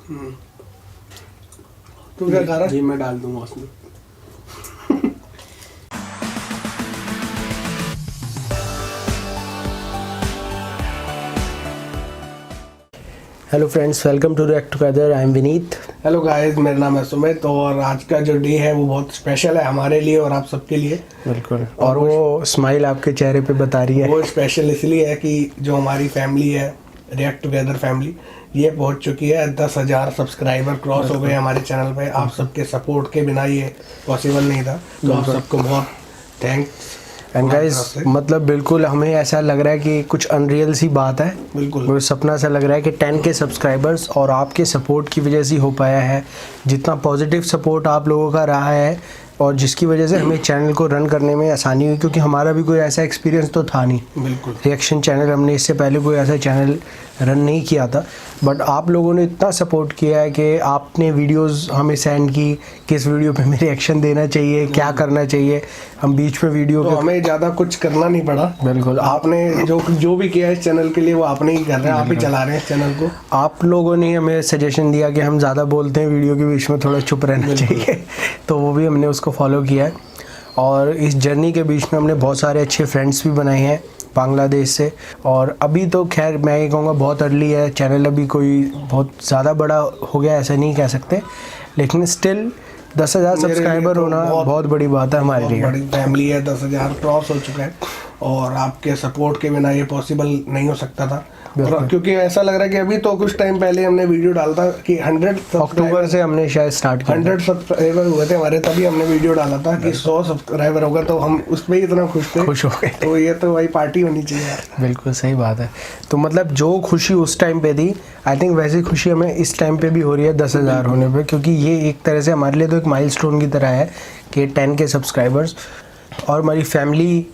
तू क्या खा रहा है? ये मैं डाल दूंगा उसमें। Hello friends, welcome to React Together. I am Vineet. Hello guys, मेरा नाम है सुमित और आज का जो डे है वो बहुत स्पेशल है हमारे लिए और आप सबके लिए। बिल्कुल। और वो स्माइल आपके चेहरे पे बता रही है। वो स्पेशल इसलिए है कि जो हमारी फैमिली है, रिएक्ट टुगेदर फैमिली, ये पहुंच चुकी है 10,000 सब्सक्राइबर क्रॉस हो गए हमारे चैनल पे। आप सबके सपोर्ट के बिना ये पॉसिबल नहीं था, तो आप सबको बहुत थैंक्स। एंड गाइस, मतलब बिल्कुल हमें ऐसा लग रहा है कि कुछ अनरियल सी बात है। बिल्कुल वो सपना सा लग रहा है कि 10K सब्सक्राइबर्स और आपके सपोर्ट की वजह से हो पाया है। जितना पॉजिटिव सपोर्ट आप लोगों का रहा है और जिसकी वजह से हमें चैनल को रन करने में आसानी हुई, क्योंकि हमारा भी कोई ऐसा एक्सपीरियंस तो था नहीं। बिल्कुल रिएक्शन चैनल हमने इससे पहले कोई ऐसा चैनल रन नहीं किया था, बट आप लोगों ने इतना सपोर्ट किया है कि आपने वीडियोस हमें सेंड की, किस वीडियो पे हमें रिएक्शन देना चाहिए, क्या करना चाहिए। हम बीच में वीडियो तो हमें ज़्यादा कुछ करना नहीं पड़ा। बिल्कुल आपने जो भी किया है इस चैनल के लिए वो आपने ही कर रहे हैं, आप ही चला रहे हैं इस चैनल को। आप लोगों ने हमें सजेशन दिया कि हम ज़्यादा बोलते हैं, वीडियो के बीच में थोड़ा चुप रहना चाहिए, तो वो भी हमने उसको फॉलो किया है। और इस जर्नी के बीच में हमने बहुत सारे अच्छे फ्रेंड्स भी बनाए हैं बांग्लादेश से। और अभी तो खैर मैं ये कहूँगा बहुत अर्ली है, चैनल अभी कोई बहुत ज़्यादा बड़ा हो गया ऐसा नहीं कह सकते, लेकिन स्टिल 10,000 सब्सक्राइबर होना बहुत बड़ी बात है हमारे लिए। बड़ी फैमिली है, 10,000 क्रॉस हो चुका है और आपके सपोर्ट के बिना ये पॉसिबल नहीं हो सकता था। और क्योंकि ऐसा लग रहा है कि अभी तो कुछ टाइम पहले हमने वीडियो डाला था कि 100 अक्टूबर से हमने शायद स्टार्ट किया, 100 सब्सक्राइबर हुए थे हमारे, तभी हमने वीडियो डाला था कि 100 सब्सक्राइबर होगा, तो हम उसमें ही इतना खुश हो गए। तो ये तो वही पार्टी होनी चाहिए यार। बिल्कुल सही बात है। तो मतलब जो खुशी उस टाइम पे थी, आई थिंक वैसी खुशी हमें इस टाइम पे भी हो रही है 10,000 होने पे, क्योंकि ये एक तरह से हमारे लिए तो एक माइलस्टोन की तरह है कि 10K सब्सक्राइबर्स। और हमारी फैमिली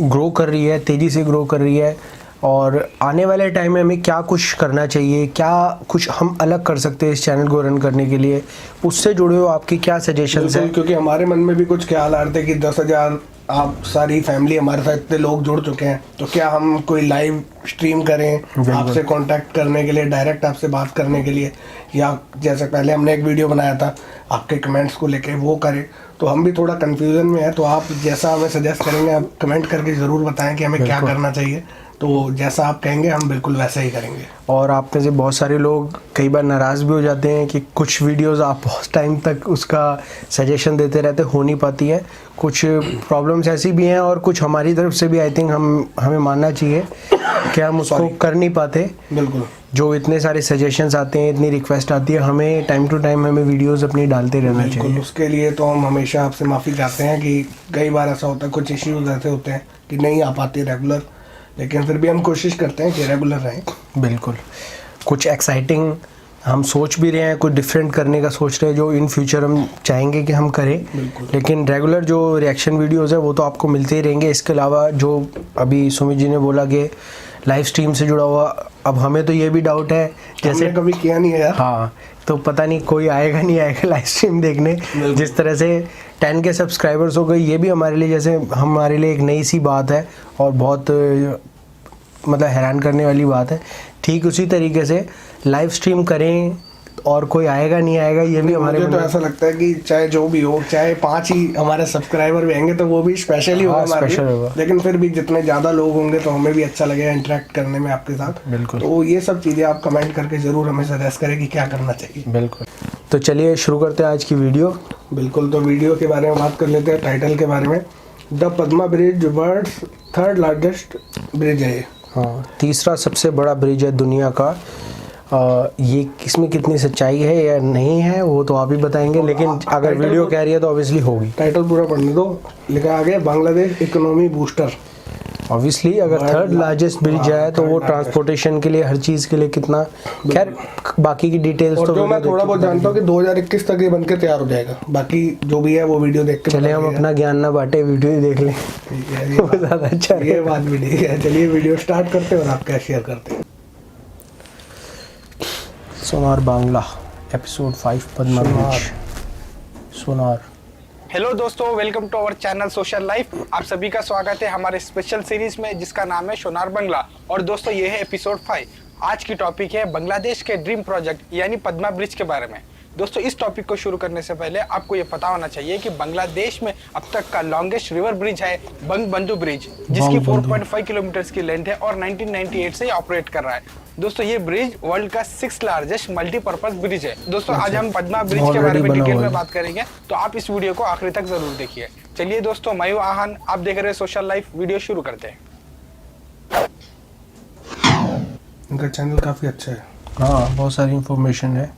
ग्रो कर रही है, तेज़ी से ग्रो कर रही है। और आने वाले टाइम में हमें क्या कुछ करना चाहिए, क्या कुछ हम अलग कर सकते हैं इस चैनल को रन करने के लिए, उससे जुड़े हो आपकी क्या सजेशंस हैं? क्योंकि हमारे मन में भी कुछ ख्याल आ रहे थे कि 10,000 आप सारी फैमिली हमारे साथ इतने लोग जुड़ चुके हैं, तो क्या हम कोई लाइव स्ट्रीम करें आपसे कांटेक्ट करने के लिए, डायरेक्ट आपसे बात करने के लिए, या जैसे पहले हमने एक वीडियो बनाया था आपके कमेंट्स को लेके वो करें। तो हम भी थोड़ा कंफ्यूजन में है, तो आप जैसा हमें सजेस्ट करेंगे आप कमेंट करके ज़रूर बताएं कि हमें क्या करना चाहिए। तो जैसा आप कहेंगे हम बिल्कुल वैसा ही करेंगे। और आप में से बहुत सारे लोग कई बार नाराज़ भी हो जाते हैं कि कुछ वीडियोस आप बहुत टाइम तक उसका सजेशन देते रहते, हो नहीं पाती है। कुछ प्रॉब्लम्स ऐसी भी हैं और कुछ हमारी तरफ से भी आई थिंक हमें मानना चाहिए कि हम उसको कर नहीं पाते। बिल्कुल, जो इतने सारे सजेशंस आते हैं, इतनी रिक्वेस्ट आती है, हमें टाइम टू टाइम हमें वीडियोस अपनी डालते रहना चाहिए। उसके लिए तो हम हमेशा आपसे माफ़ी चाहते हैं कि कई बार ऐसा होता है, कुछ इश्यूज ऐसे होते हैं कि नहीं आ पाते रेगुलर, लेकिन फिर भी हम कोशिश करते हैं कि रेगुलर रहें। बिल्कुल। कुछ एक्साइटिंग हम सोच भी रहे हैं, कुछ डिफरेंट करने का सोच रहे हैं जो इन फ्यूचर हम चाहेंगे कि हम करें। लेकिन रेगुलर जो रिएक्शन वीडियोस है वो तो आपको मिलते ही रहेंगे। इसके अलावा जो अभी सुमित जी ने बोला कि लाइव स्ट्रीम से जुड़ा हुआ, अब हमें तो ये भी डाउट है, जैसे कभी किया नहीं है यार। हाँ, तो पता नहीं कोई आएगा नहीं आएगा लाइव स्ट्रीम देखने। जिस तरह से 10K सब्सक्राइबर्स हो गई, ये भी हमारे लिए जैसे हमारे लिए एक नई सी बात है और बहुत मतलब हैरान करने वाली बात है। ठीक उसी तरीके से लाइव स्ट्रीम करें और कोई आएगा नहीं आएगा, ये भी हमारे मुझे तो ऐसा लगता है कि चाहे जो भी हो, चाहे 5 ही हमारे सब्सक्राइबर भी आएंगे तो वो भी स्पेशल ही होगा हमारे लिए। लेकिन फिर भी जितने ज़्यादा लोग होंगे तो हमें भी अच्छा लगेगा इंटरेक्ट करने में आपके साथ। बिल्कुल। तो ये सब चीज़ें आप कमेंट करके ज़रूर हमें सजेस्ट करें कि क्या करना चाहिए। बिल्कुल। तो चलिए शुरू करते हैं आज की वीडियो। बिल्कुल, तो वीडियो के बारे में बात कर लेते हैं, टाइटल के बारे में। The Padma bridge world's 3rd largest bridge है। हाँ, तीसरा सबसे बड़ा ब्रिज है दुनिया का। ये इसमें कितनी सच्चाई है या नहीं है वो तो आप ही बताएंगे, लेकिन अगर वीडियो कह रही है तो ऑब्वियसली होगी। टाइटल पूरा पढ़ने दो। लिखा आगे, बांग्लादेश इकोनॉमी बूस्टर। ऑब्वियसली अगर 3rd लार्जेस्ट ब्रिज है तो वो ट्रांसपोर्टेशन के लिए, हर चीज़ के लिए कितना, खैर बाकी की डिटेल्स तो जो मैं थोड़ा बहुत जानता हूँ कि 2021 तक ये बनके तैयार हो जाएगा। बाकी जो भी है वो वीडियो देख के चले, हम अपना ज्ञान ना बांटे, वीडियो ही देख लें। वो ज़्यादा अच्छा है। ये बात भी ठीक है। चलिए वीडियो स्टार्ट करते हैं और आप क्या शेयर करते हैं। Sonar Bangla episode 5 Padma bridge. Sonar. Hello दोस्तों, welcome to our channel social life. आप सभी का स्वागत है हमारे स्पेशल सीरीज में जिसका नाम है सोनार बंगला। और दोस्तों ये है एपिसोड 5। आज की टॉपिक है बांग्लादेश के ड्रीम प्रोजेक्ट यानी पद्मा ब्रिज के बारे में। दोस्तों इस टॉपिक को शुरू करने से पहले आपको ये पता होना चाहिए कि बांग्लादेश में अब तक का लॉन्गेस्ट रिवर ब्रिज है बंगबंधु ब्रिज, जिसकी 4.5 किलोमीटर की लेंथ है और 1998 से ऑपरेट कर रहा है। दोस्तों ये ब्रिज वर्ल्ड का 6th लार्जेस्ट मल्टीपर्पज ब्रिज है। दोस्तों आज हम पद्मा ब्रिज के बारे में डिटेल में बात करेंगे, तो आप इस वीडियो को आखिरी तक जरूर देखिए। चलिए दोस्तों, मैं हूं आहान, आप देख रहे हैं सोशल लाइफ। वीडियो शुरू करते हैं। इनका चैनल काफी अच्छा है। हाँ, बहुत सारी इंफॉर्मेशन है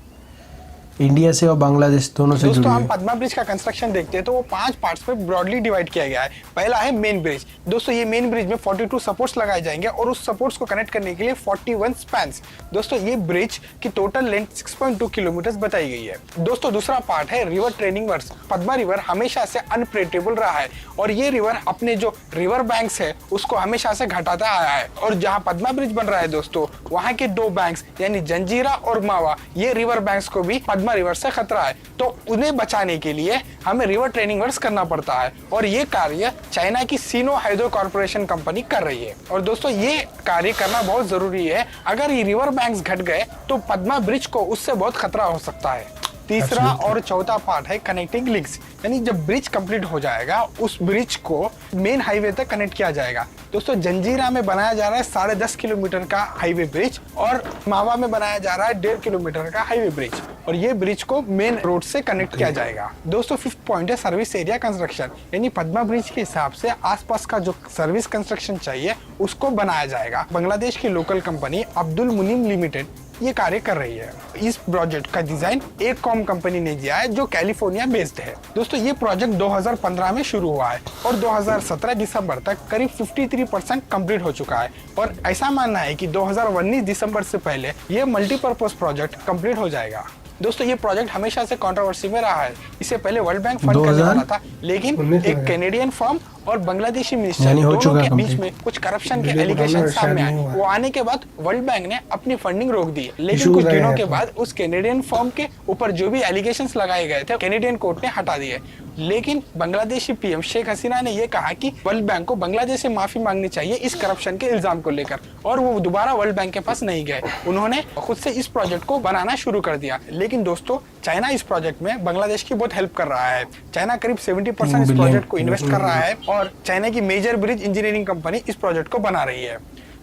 इंडिया से और बांग्लादेश दोनों से जुड़ी दोस्तों हम है। पद्मा ब्रिज का कंस्ट्रक्शन देखते हैं तो वो 5 पार्ट्स में ब्रॉडली डिवाइड किया गया है। पहला है मेन ब्रिज। दोस्तों ये मेन ब्रिज में 42 सपोर्ट्स लगाए जाएंगे और उस सपोर्ट्स को कनेक्ट करने के लिए 41 स्पैन्स। दोस्तों ये ब्रिज की टोटल लेंथ 6.2 किलोमीटर बताई गई है। दोस्तों दूसरा पार्ट है river training works. Padma river हमेशा से अनप्रेडिक्टेबल रहा है और ये रिवर अपने जो रिवर बैंक्स है उसको हमेशा से घटाता आया है। और जहाँ पद्मा ब्रिज बन रहा है दोस्तों, वहाँ के 2 बैंक्स यानी जंजीरा और मावा, ये रिवर बैंक्स को भी पद्मा रिवर से खतरा है, तो उन्हें बचाने के लिए हमें रिवर ट्रेनिंग वर्क्स करना पड़ता है और ये कार्य चाइना की सीनो हाइड्रो कॉर्पोरेशन कंपनी कर रही है। और दोस्तों ये कार्य करना बहुत जरूरी है। अगर ये रिवर बैंक्स घट गए तो पद्मा ब्रिज को उससे बहुत खतरा हो सकता है। तीसरा और चौथा पार्ट है कनेक्टिंग लिंक्स, यानी जब ब्रिज कंप्लीट हो जाएगा उस ब्रिज को मेन हाईवे तक कनेक्ट किया जाएगा। दोस्तों जंजीरा में बनाया जा रहा है 10.5 किलोमीटर का हाईवे ब्रिज और मावा में बनाया जा रहा है 1.5 किलोमीटर का हाईवे ब्रिज, और ये ब्रिज को मेन रोड से कनेक्ट किया जाएगा। दोस्तों 5th पॉइंट है सर्विस एरिया कंस्ट्रक्शन, यानी पद्मा ब्रिज के हिसाब से आसपास का जो सर्विस कंस्ट्रक्शन चाहिए उसको बनाया जाएगा। बांग्लादेश की लोकल कंपनी अब्दुल मुनीम लिमिटेड ये कार्य कर रही है। इस प्रोजेक्ट का डिजाइन एक कॉम कंपनी ने किया है जो कैलिफोर्निया बेस्ड है। दोस्तों ये प्रोजेक्ट 2015 में शुरू हुआ है और 2017 दिसंबर तक करीब 53% कंप्लीट हो चुका है, और ऐसा मानना है कि 2019 दिसंबर से पहले ये मल्टीपर्पज प्रोजेक्ट कंप्लीट हो जाएगा। दोस्तों ये प्रोजेक्ट हमेशा से कंट्रोवर्सी में रहा है। इससे पहले वर्ल्ड बैंक फंड करने वाला था, लेकिन एक कैनेडियन फर्म और बांग्लादेशी मिनिस्टर दोनों के बीच में कुछ करप्शन के एलिगेशन सामने आए। वो आने के बाद वर्ल्ड बैंक ने अपनी फंडिंग रोक दी, लेकिन कुछ दिनों के बाद उस कैनेडियन फर्म के ऊपर जो भी एलिगेशंस लगाए गए थे कैनेडियन कोर्ट ने हटा दिए। लेकिन बांग्लादेशी पीएम शेख हसीना ने यह कहा कि वर्ल्ड बैंक को बांग्लादेश से माफी मांगनी चाहिए इस करप्शन के इल्जाम को लेकर, और वो दोबारा वर्ल्ड बैंक के पास नहीं गए। उन्होंने खुद से इस प्रोजेक्ट को बनाना शुरू कर दिया। लेकिन दोस्तों चाइना इस प्रोजेक्ट में बांग्लादेश की बहुत हेल्प कर रहा है। चाइना करीब 70% इस प्रोजेक्ट को इन्वेस्ट कर रहा है और चाइना की मेजर ब्रिज इंजीनियरिंग कंपनी इस प्रोजेक्ट को बना रही है।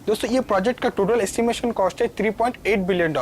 दोस्तों ये प्रोजेक्ट का टोटल एस्टिमेशन कॉस्ट है $3.8 बिलियन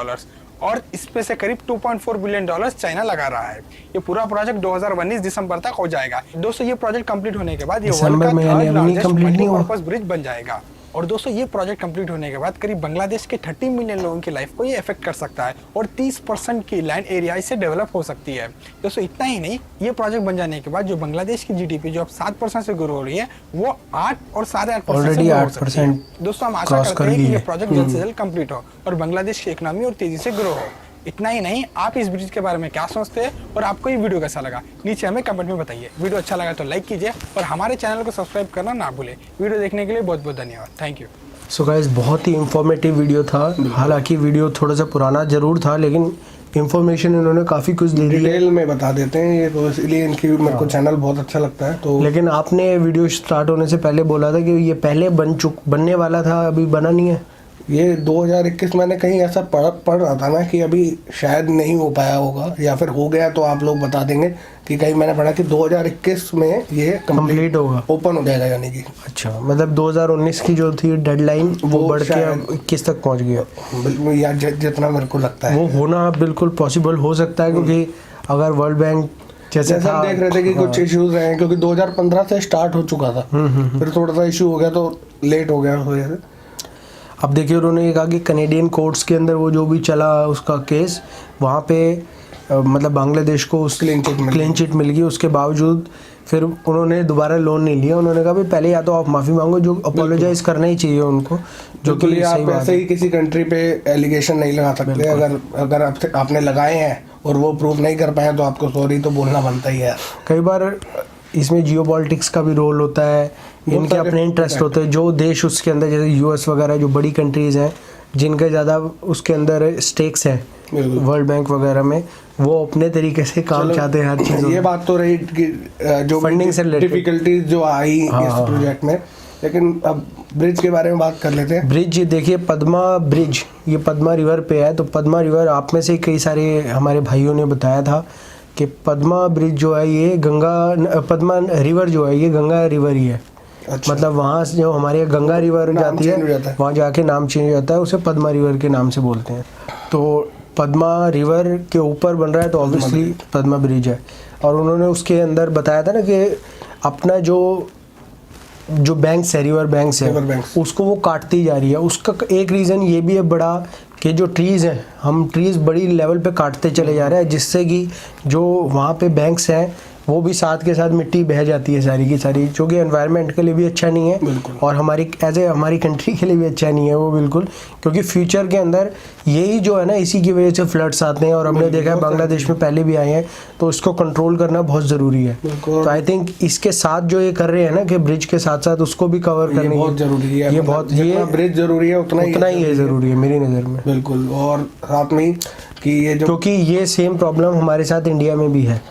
और इसमें से करीब $2.4 बिलियन चाइना लगा रहा है। ये पूरा प्रोजेक्ट 2019 दिसंबर तक हो जाएगा। दोस्तों ये प्रोजेक्ट कंप्लीट होने के बाद ये वर्ल्ड का 3rd लार्जेस्ट मल्टीपर्पज ब्रिज बन जाएगा। और दोस्तों ये प्रोजेक्ट कंप्लीट होने के बाद करीब बांग्लादेश के 30 मिलियन लोगों की लाइफ को ये अफेक्ट कर सकता है और 30% की लैंड एरिया इससे डेवलप हो सकती है। दोस्तों इतना ही नहीं, ये प्रोजेक्ट बन जाने के बाद जो बांग्लादेश की जीडीपी जो अब 7% से ग्रो हो रही है वो 8 और 8.5% से ग्रो हो सकती है। दोस्तों हम आशा करते हैं कि ये प्रोजेक्ट जल्द से जल्द कंप्लीट हो और बांग्लादेश की इकोनॉमी और तेजी से ग्रो हो। इतना ही नहीं, आप इस ब्रिज के बारे में क्या सोचते हैं और आपको ये वीडियो कैसा लगा नीचे हमें कमेंट में बताइए। वीडियो अच्छा लगा तो लाइक कीजिए और हमारे चैनल को सब्सक्राइब करना ना भूलें। वीडियो देखने के लिए बहुत बहुत धन्यवाद। Thank you. सो गाइस बहुत ही इंफॉर्मेटिव वीडियो था। हालांकि वीडियो थोड़ा सा पुराना जरूर था, लेकिन इंफॉर्मेशन इन्होंने काफ़ी कुछ दे दी। डिटेल में बता देते हैं ये, तो इसलिए इनकी मेरे को चैनल बहुत अच्छा लगता है। तो लेकिन आपने वीडियो स्टार्ट होने से पहले बोला था कि ये पहले बनने वाला था, अभी बना नहीं है। ये 2021 मैंने कहीं ऐसा पढ़ रहा था ना कि अभी शायद नहीं हो पाया होगा, या फिर हो गया तो आप लोग बता देंगे कि कहीं मैंने पढ़ा कि 2021 में ये कंप्लीट होगा, ओपन हो जाएगा यानी कि। अच्छा, मतलब 2019 की जो थी डेडलाइन वो बढ़ के अब 21 तक पहुंच गया, या जितना मेरे को लगता है वो होना बिल्कुल पॉसिबल हो सकता है। क्योंकि अगर वर्ल्ड बैंक जैसे हम देख रहे थे कि कुछ इश्यूज रहे हैं, क्योंकि 2015 से स्टार्ट हो चुका था, फिर थोड़ा सा इशू हो गया तो लेट हो गया। अब देखिए उन्होंने ये कहा कि कनेडियन कोर्ट्स के अंदर वो जो भी चला उसका केस, वहाँ पे मतलब बांग्लादेश को उस क्लीन चिट मिल गई। उसके बावजूद फिर उन्होंने दोबारा लोन नहीं लिया। उन्होंने कहा भाई पहले या तो आप माफ़ी मांगो, जो अपोलोजाइज करना ही चाहिए उनको, जो कि आप ऐसे ही किसी कंट्री पे एलिगेशन नहीं लगा सकते। अगर आपने लगाए हैं और वो प्रूव नहीं कर पाए तो आपको सॉरी तो बोलना बनता ही है। कई बार इसमें जियोपॉलिटिक्स का भी रोल होता है, इनके अपने इंटरेस्ट होते हैं। जो देश उसके अंदर जैसे यूएस वगैरह जो बड़ी कंट्रीज़ हैं जिनके ज़्यादा उसके अंदर स्टेक्स हैं वर्ल्ड बैंक वगैरह में, वो अपने तरीके से काम चाहते हैं हर चीज़। ये बात तो रही कि जो फंडिंग से डिफिकल्टीज जो आई इस प्रोजेक्ट में, लेकिन अब ब्रिज के बारे में बात कर लेते हैं। ब्रिज देखिए, पद्मा ब्रिज, ये पद्मा रिवर पे है। तो पद्मा रिवर, आप में से कई सारे हमारे भाइयों ने बताया था कि पद्मा ब्रिज जो है ये पद्मा रिवर जो है ये गंगा रिवर ही है। अच्छा। मतलब वहाँ से जो हमारे यहाँ गंगा रिवर जाती है, वहाँ जाके नाम चेंज हो जाता है, उसे पद्मा रिवर के नाम से बोलते हैं। तो पद्मा रिवर के ऊपर बन रहा है तो ऑब्वियसली पद्मा ब्रिज है। और उन्होंने उसके अंदर बताया था ना कि अपना जो बैंक्स है, रिवर बैंक्स है, उसको वो काटती जा रही है। उसका एक रीज़न ये भी है बड़ा कि जो ट्रीज़ हैं, हम ट्रीज़ बड़ी लेवल पे काटते चले जा रहे हैं, जिससे कि जो वहाँ पे बैंक्स हैं वो भी साथ के साथ मिट्टी बह जाती है सारी की सारी, जो कि एनवायरनमेंट के लिए भी अच्छा नहीं है और हमारी हमारी कंट्री के लिए भी अच्छा नहीं है वो बिल्कुल। क्योंकि फ्यूचर के अंदर यही जो है ना, इसी की वजह से फ्लड्स आते हैं और हमने देखा है बांग्लादेश में पहले भी आए हैं। तो इसको कंट्रोल करना बहुत ज़रूरी है। तो आई थिंक इसके साथ जो ये कर रहे हैं ना कि ब्रिज के साथ साथ उसको भी कवर करना बहुत ज़रूरी है। ये बहुत, ये ब्रिज ज़रूरी है उतना ही ये ज़रूरी है मेरी नज़र में। बिल्कुल। और साथ में कि ये जो, क्योंकि ये सेम प्रॉब्लम हमारे साथ इंडिया में भी है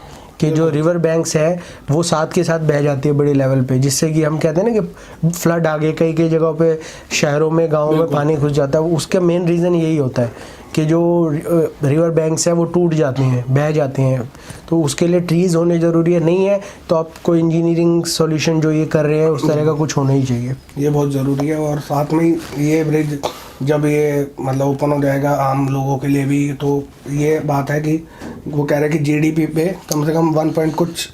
कि जो रिवर बैंक्स है वो साथ के साथ बह जाती है बड़ी लेवल पे, जिससे कि हम कहते हैं ना कि फ्लड आ गए कई जगहों पे, शहरों में, गाँवों में पानी घुस जाता है। उसका मेन रीज़न यही होता है कि जो रिवर बैंक्स है वो टूट जाते हैं, बह जाते हैं। तो उसके लिए ट्रीज़ होने ज़रूरी है। नहीं है तो आपको इंजीनियरिंग सॉल्यूशन जो ये कर रहे हैं उस तरह का कुछ होना ही चाहिए। ये बहुत ज़रूरी है। और साथ में ये ब्रिज जब ये मतलब ओपन हो जाएगा आम लोगों के लिए भी, तो ये बात है कि वो कह रहे हैं कि जीडीपी पे कम से कम 1 पॉइंट कुछ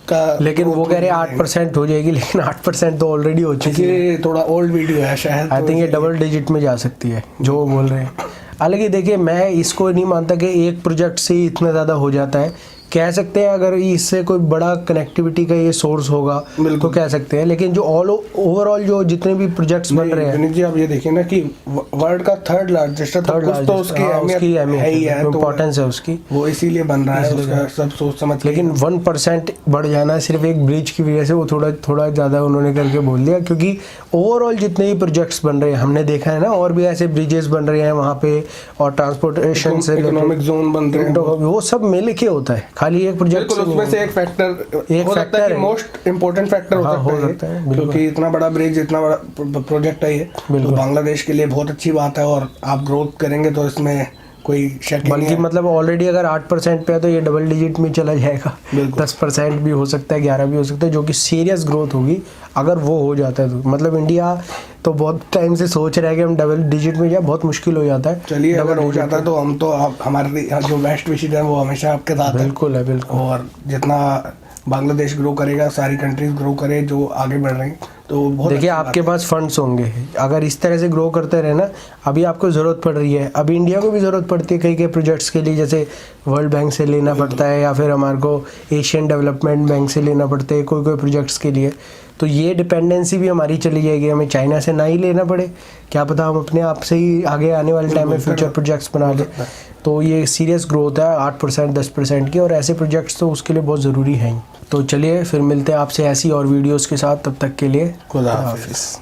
का, लेकिन वो कह रहे हैं 8% हो जाएगी, लेकिन 8% तो ऑलरेडी हो चुकी है। ये थोड़ा ओल्ड वीडियो है शायद। आई थिंक ये डबल डिजिट में जा सकती है जो वो बोल रहे हैं। हालांकि देखिए, मैं इसको नहीं मानता कि एक प्रोजेक्ट से ही इतना ज़्यादा हो जाता है। कह सकते हैं अगर इससे कोई बड़ा कनेक्टिविटी का ये सोर्स होगा तो कह सकते हैं, लेकिन जो ओवरऑल जो जितने भी प्रोजेक्ट्स बन रहे हैं, विनीत जी आप ये देखिए ना कि वर्ल्ड का थर्ड लार्जेस्ट तो उसकी अहमियत, इम्पोर्टेंस है उसकी, वो इसीलिए बन रहा है, उसका सब सोच समझ। लेकिन 1% बढ़ जाना सिर्फ एक ब्रिज की वजह से वो थोड़ा ज़्यादा उन्होंने करके बोल दिया। क्योंकि ओवरऑल जितने भी प्रोजेक्ट्स बन रहे हैं हमने देखा है ना, और भी ऐसे ब्रिजेस बन रहे हैं वहाँ पे, और ट्रांसपोर्टेशन से इकोनॉमिक जोन बन रहे हैं, वो सब मिल के होता है, खाली एक प्रोजेक्ट उसमें से एक फैक्टर मोस्ट इम्पोर्टेंट फैक्टर हो सकता है, क्योंकि इतना बड़ा ब्रिज, इतना बड़ा प्रोजेक्ट है ये, तो बांग्लादेश के लिए बहुत अच्छी बात है। और आप ग्रोथ करेंगे तो इसमें कोई शक नहीं है। बल्कि मतलब ऑलरेडी अगर 8% पे है तो ये डबल डिजिट में चला जाएगा, 10% भी हो सकता है, 11 भी हो सकता है, जो कि सीरियस ग्रोथ होगी अगर वो हो जाता है। तो मतलब इंडिया तो बहुत टाइम से सोच रहा है कि हम डबल डिजिट में जाए, बहुत मुश्किल हो जाता है। चलिए अगर हो जाता है तो हम तो हमारे जो बेस्ट विशेष है वो हमेशा आपके साथ है। बिल्कुल है, बिल्कुल। और जितना बांग्लादेश ग्रो करेगा, सारी कंट्रीज ग्रो करे जो आगे बढ़ रही, तो बहुत देखिए आपके पास फंड्स होंगे, अगर इस तरह से ग्रो करते रहे ना, अभी आपको ज़रूरत पड़ रही है, अभी इंडिया को भी ज़रूरत पड़ती है कई प्रोजेक्ट्स के लिए, जैसे वर्ल्ड बैंक से लेना पड़ता है या फिर हमारे को एशियन डेवलपमेंट बैंक से लेना पड़ता है कोई प्रोजेक्ट्स के लिए। तो ये डिपेंडेंसी भी हमारी चली जाएगी, हमें चाइना से ना ही लेना पड़े, क्या पता हम अपने आप से ही आगे आने वाले टाइम में फ्यूचर प्रोजेक्ट्स बना लें। तो ये सीरियस ग्रोथ है 8% 10% की, और ऐसे प्रोजेक्ट्स तो उसके लिए बहुत ज़रूरी हैं। तो चलिए फिर मिलते हैं आपसे ऐसी और वीडियोस के साथ, तब तक के लिए खुदा हाफिज़।